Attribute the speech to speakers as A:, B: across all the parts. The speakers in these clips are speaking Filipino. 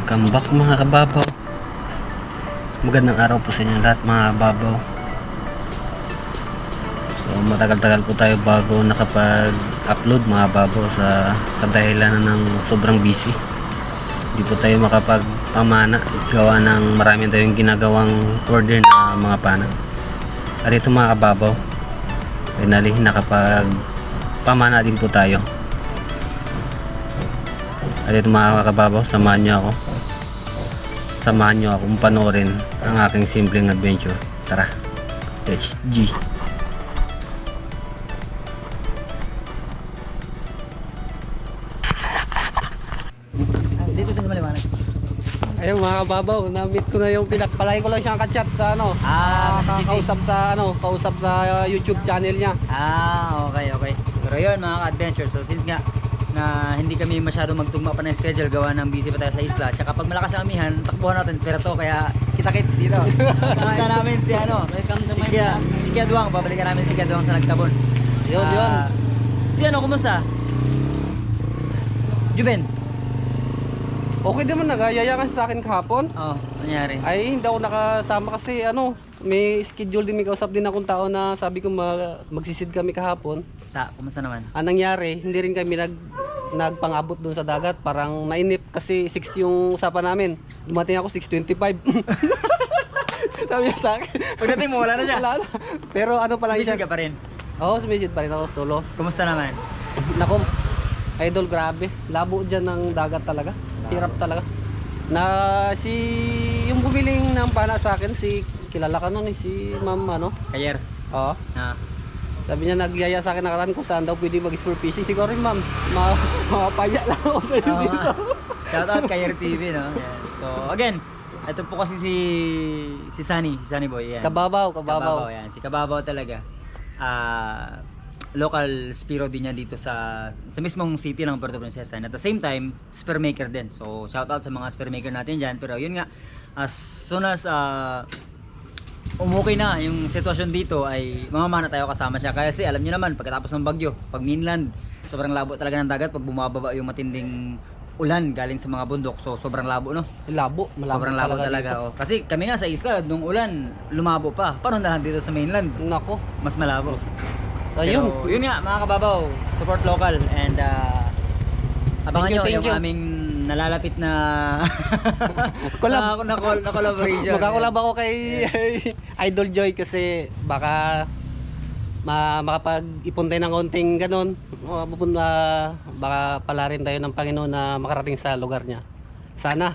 A: Welcome back mga kababaw. Magandang araw po sa inyo lahat mga kababaw. So matagal-tagal po tayo bago nakapag-upload mga kababaw sa kadahilan ng sobrang busy. Hindi po tayo makapagpamana gawa ng marami tayong ginagawang order na mga pana. At ito mga kababaw, finally nakapagpamana din po tayo. At ito mga kababaw, samahan nyo akong panoorin ang aking simpleng adventure. Tara, let's G.
B: Dito din sa maliwanag.
C: Ayun mga kababaw, na-meet ko na yung pinakpalay ko lang siyang ka-chat sa kausap sa YouTube channel niya.
B: Okay. Pero yun mga ka-adventure, so since nga na hindi kami masyado magtugma pa ng schedule gawa ng busy pa tayo sa isla, tsaka pag malakas ang amihan, takbuhan natin pero to kaya kita-kits dito. Punta namin si si Kia Duang, babalikan namin si Kia Duang sa Nagtabon. Yun. Si kumusta? Juben?
C: Okay naman, nagayaya ka sa akin kahapon.
B: Nangyari?
C: Ay, hindi ako nakasama kasi may schedule din, may kausap din akong tao na sabi ko magsisid kami kahapon.
B: Kumusta naman?
C: Ang nangyari, hindi rin kami nagpang-abot doon sa dagat. Parang nainip kasi 6 yung usapan namin. Dumating ako 6:25. Sabi niya sa akin.
B: Pagdating mo, wala na siya?
C: Wala na. Pero ano pa lang
B: Sumisid ka pa rin?
C: Oo, sumisid pa rin ako solo.
B: Kumusta naman?
C: Nako, idol, grabe. Labo dyan ng dagat talaga. Hirap talaga. Yung bumiling ng pana sa akin, kilala ka nun si Ma'am
B: Kayer?
C: Oo. Sabi niya nagyaya sa akin nakaraan kung saan daw pwede mag-explore fishing. Siguro rin ma'am, makapaya lang ako sa inyo dito.
B: Shoutout Kayer TV, no? Yan. So again, ito po kasi si Sunny Boy. Yan.
C: Kababaw.
B: Yan. Si Kababaw talaga. Local spiro din niya dito sa mismong city ng Puerto Princesa. And at the same time, spear maker din. So shoutout sa mga spear maker natin dyan. Pero yun nga, as soon as umukay na yung sitwasyon dito ay mamamana tayo kasama siya. Kasi alam niyo naman, pagkatapos ng bagyo, pag mainland, sobrang labo talaga ng dagat pag bumababa yung matinding ulan galing sa mga bundok. So sobrang labo, no?
C: Malabo
B: Sobrang labo talaga. Kasi kami nga sa isla, nung ulan, lumabo pa. Paano na lang dito sa mainland?
C: Nako.
B: Mas malabo.
C: Ayun.
B: Pero, yun nga mga kababaw, support local and abangan nyo yung aming nalalapit na
C: Collab.
B: na collaboration.
C: Magkakolab ako kay Idol Joy kasi baka makapag-ipon tayo ng konting ganon. Baka pala rin tayo ng Panginoon na makarating sa lugar niya. Sana.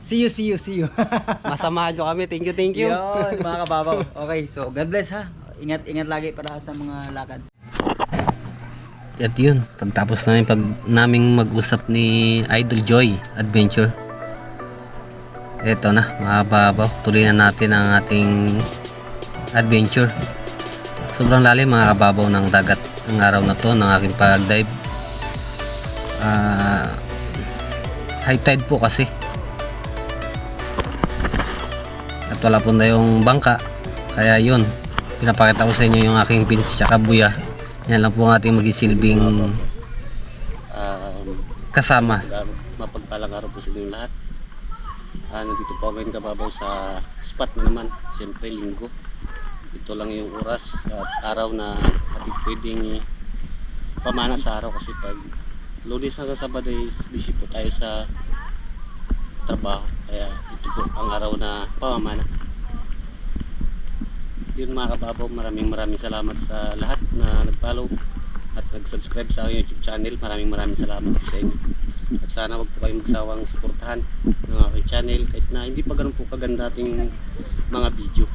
B: See you.
C: Masamahan nyo kami. Thank you.
B: Yun, mga kababaw. Okay, so God bless ha. Ingat lagi para sa mga lakad.
A: At yun, pagtapos naming mag-usap ni Idol Joy Adventure, eto na mga kababaw, tuloy na natin ang ating adventure. Sobrang lalim mga kababaw ng dagat ang araw na to ng aking pag-dive. High tide po kasi at wala po tayong bangka, kaya yun, pinapakita ko sa inyo yung aking pins tsaka buya. Yan lang po ang ating magisilbing kasama.
D: Mapagpalang araw po sa inyo lahat. Nandito po kami kababaw sa spot na naman. Siyempre linggo. Ito lang yung oras at araw na ating pwedeng pamana sa araw kasi pag Lunes hanggang Sabado busy po tayo sa trabaho. Kaya ito po ang araw na pamamana. Yun mga kababaw, maraming salamat sa lahat na nag-follow at nag-subscribe sa aking YouTube channel. Maraming salamat po sa inyo. At sana wag po kayong magsawang suportahan ng aking channel kahit na hindi pa ganun po kaganda ating mga video.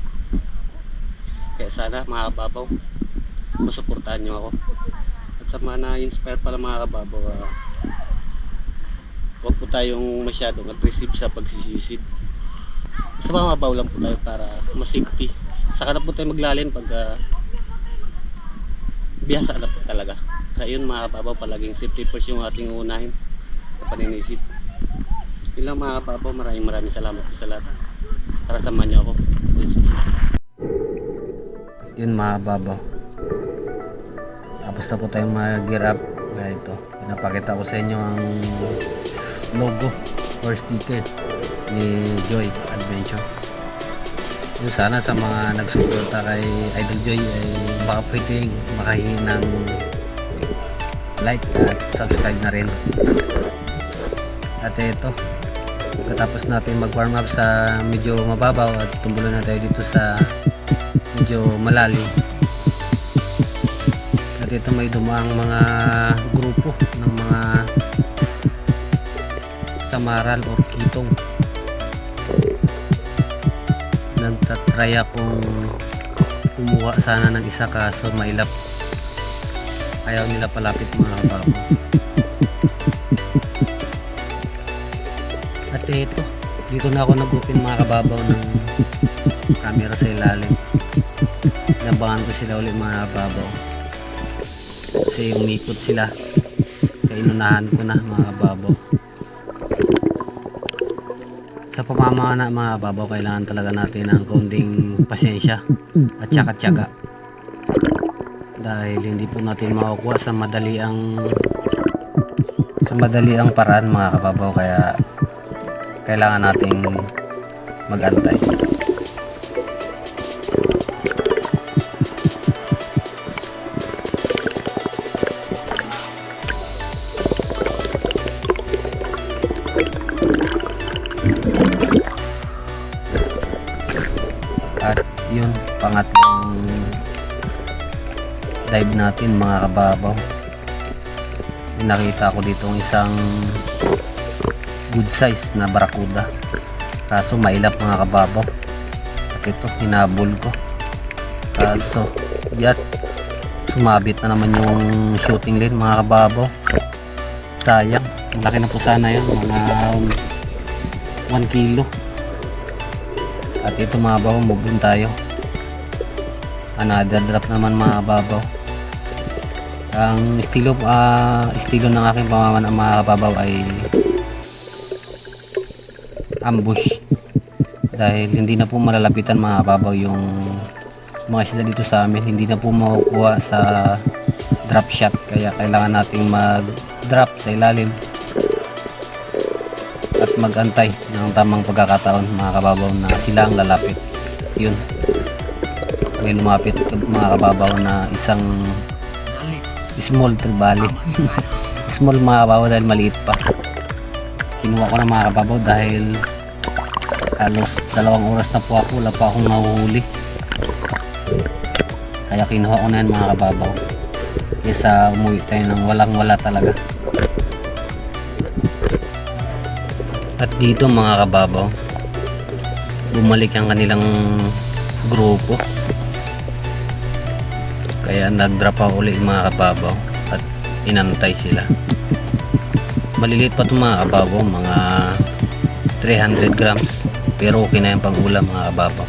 D: Kaya sana mga kababaw, masuportahan nyo ako. At sa mga na-inspire pala mga kababaw, wag po tayong masyadong aggressive sa pagsisisid. Sa mga mabaw lang po tayo para mas safety. Saka na po tayo maglalim pag biyasa na po talaga. Kaya yun mga kababaw, palaging safety first yung ating unahin sa paninisip. Yun lang mga kababaw, maraming salamat po sa lahat. Tara samahan niyo ako.
A: Yun mga kababaw, tapos na po tayong mag-gear up. Ito, pinapakita ko sa inyo ang logo or sticker ni Joy Adventure. Yung sana sa mga nagsuporta kay Idol Joy ay baka pwedeng makahingi ng like at subscribe na rin. At ito, pagkatapos natin mag warm up sa medyo mababaw at tumulo na tayo dito sa medyo malalim. At ito may dumaang mga grupo ng mga samaral or kitong. Nagtatry akong kumuha sana ng isa kaso mailap, ayaw nila palapit mga kababo. At ito, dito na ako nag-open mga kababaw ng camera sa ilalim. Nabangan ko sila ulit mga kababaw kasi umikot sila kaya inunahan ko na mga kababaw. Sa pamamana mga babaw, kailangan talaga natin ng konting pasensya at saka tiyaga dahil hindi po natin makukuha sa madali ang paraan mga kababaw, kaya kailangan nating mag-antay. At yun, pangatlong dive natin mga kababaw. Nakita ko dito isang good size na barakuda kaso mailap mga kababaw. At ito, hinabol ko kaso yat, sumabit na naman yung shooting line mga kababaw. Sayang, malaki na po sana yun, mga 1 kilo. At ito mga babaw, move on tayo. Another drop naman mga babaw. Ang estilo ng aking pamamana mga kababaw ay ambush, dahil hindi na po malalapitan mga kababaw yung mga isda dito sa amin, hindi na po makukuha sa drop shot, kaya kailangan nating mag drop sa ilalim at magantay ng tamang pagkakataon mga kababaw na sila ang lalapit. Yun, may lumapit mga kababaw na isang small tribali. Small mga kababaw dahil maliit pa. Kinuha ko na mga kababaw dahil halos 2 oras na po ako, wala pa akong nahuhuli, kaya kinuha ko na yan mga kababaw kaysa umuwi tayo ng walang wala talaga. At dito mga kababaw, bumalik ang kanilang grupo, kaya nag-drop ako ulit mga kababaw at inantay sila. Maliliit pa itong mga kababaw, mga 300 grams, pero okay na yung pang ulam mga kababaw.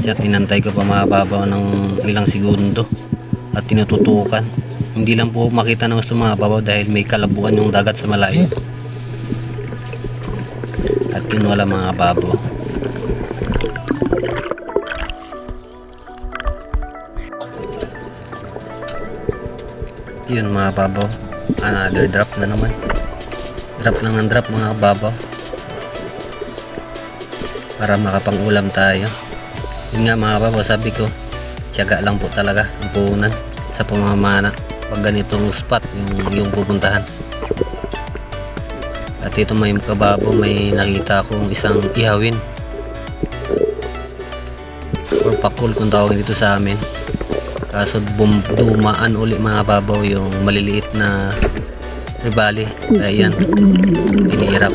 A: At inantay ko pa mga kababaw ng ilang segundo at tinututukan. Hindi lang po makita ng gusto mga kababaw dahil may kalabukan yung dagat sa malayo. At yun, wala mga kababaw. Yun mga kababaw, another drop na naman. Drop lang ang drop mga kababaw para makapang-ulam tayo. Yun nga mga kababaw, sabi ko tiyaga lang po talaga ang puhunan sa pamamana pag ganitong spot yung pupuntahan. At ito may kababaw, may nakita akong isang ihawin or pakul kung tawag dito sa amin, kaso dumaan uli mga kababaw yung maliliit na tribali. Ayan, inihirap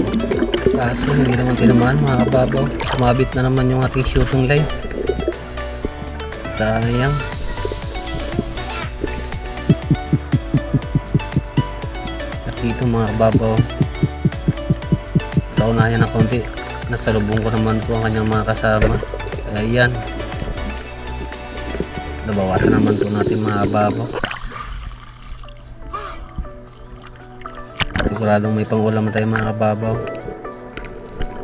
A: kaso hindi naman tinamaan mga kababaw. Sumabit na naman yung ating shooting line. Sayang. At dito mga kababaw, sa unahan ng konti, nasalubong ko naman po ang kanyang mga kasama. Ayan, nabawasan naman po natin mga kababaw. Siguradong may pang-ulam tayo mga kababaw.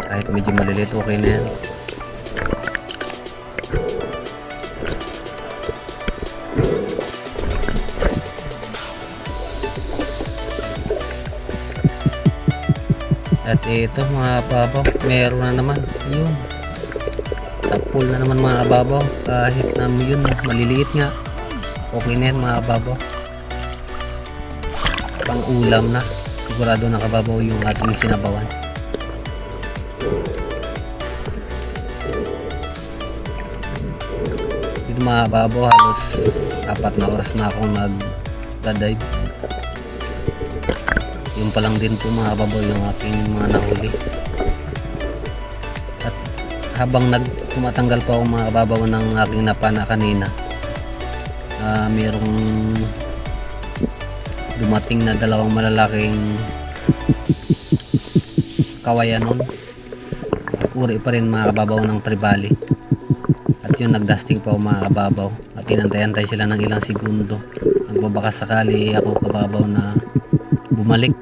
A: Kahit medyo maliliit, okay na yan. Ito mga kababaw, meron na naman. Yun. Sa pool na naman mga kababaw. Kahit na yun, maliliit nga. Okay na yan mga kababaw. Pang ulam na. Sigurado na kababaw yung ating sinabawan. Dito mga kababaw, halos 4 na oras na akong mag-dive. Yung pa lang din po mga kababaw yung aking mga nahuli. At habang tumatanggal pa ako mga kababaw ng aking napana kanina, mayroong dumating na 2 malalaking kawayan nun. Uri pa rin mga kababaw ng tribali. At yun, nagdusting pa ako mga kababaw. At inantay-antay sila ng ilang segundo. Nagbabaka sakali ako kababaw na bumalik.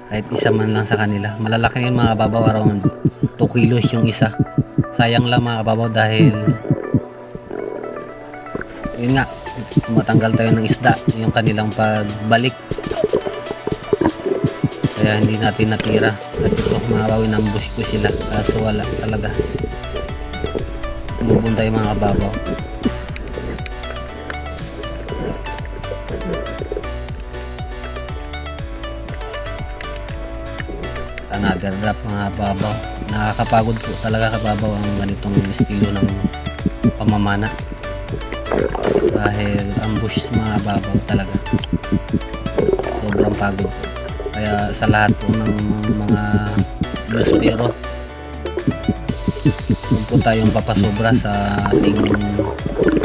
A: Kahit isa man lang sa kanila. Malalaki yun mga kababaw, around 2 kilos yung isa. Sayang lang mga kababaw dahil yun nga, matanggal tayo ng isda yung kanilang pagbalik, kaya hindi natin natira. At ito mga kababaw, inambush ko sila kaso wala talaga, umubon tayo mga kababaw. Another drop mga kababaw. Nakakapagod po talaga kababaw ang ganitong estilo ng pamamana dahil ambush mga kababaw talaga, sobrang pagod po. Kaya sa lahat po ng mga biosfero, huwag po tayong papasobra sa ating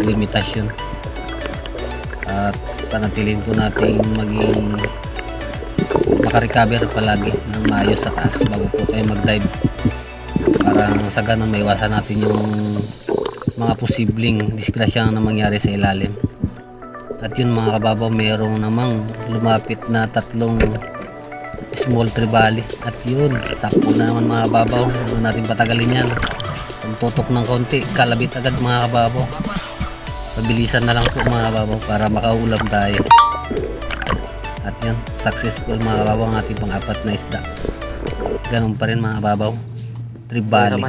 A: limitasyon at panatilin po nating maging makarecover palagi ng maayos sa taas bago po tayo mag-dive, para sa ganun maiwasan natin yung mga posibleng disgrasya na mangyari sa ilalim. At yun mga kababaw, mayroong namang lumapit na 3 small tribali. At yun, sakto na naman mga kababaw, huwag natin patagalin yan. Kung tutok ng konti, kalabit agad mga kababaw. Pabilisan na lang po mga kababaw para makaulam tayo. At yun, successful mga kababaw ang ating pang-4 na isda. Ganun pa rin mga kababaw, tribali.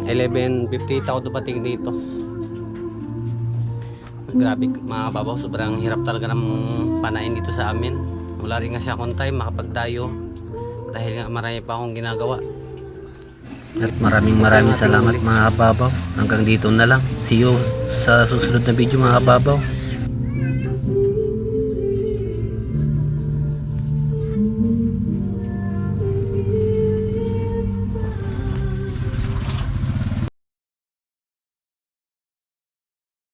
C: 11:50 ako dumating dito. Grabe mga kababaw, sobrang hirap talaga ng panain dito sa amin. Wala rin kasi akong time makapagdayo dahil nga marami pa akong ginagawa.
A: At maraming salamat mga kababaw. Hanggang dito na lang. See you sa susunod na video mga kababaw.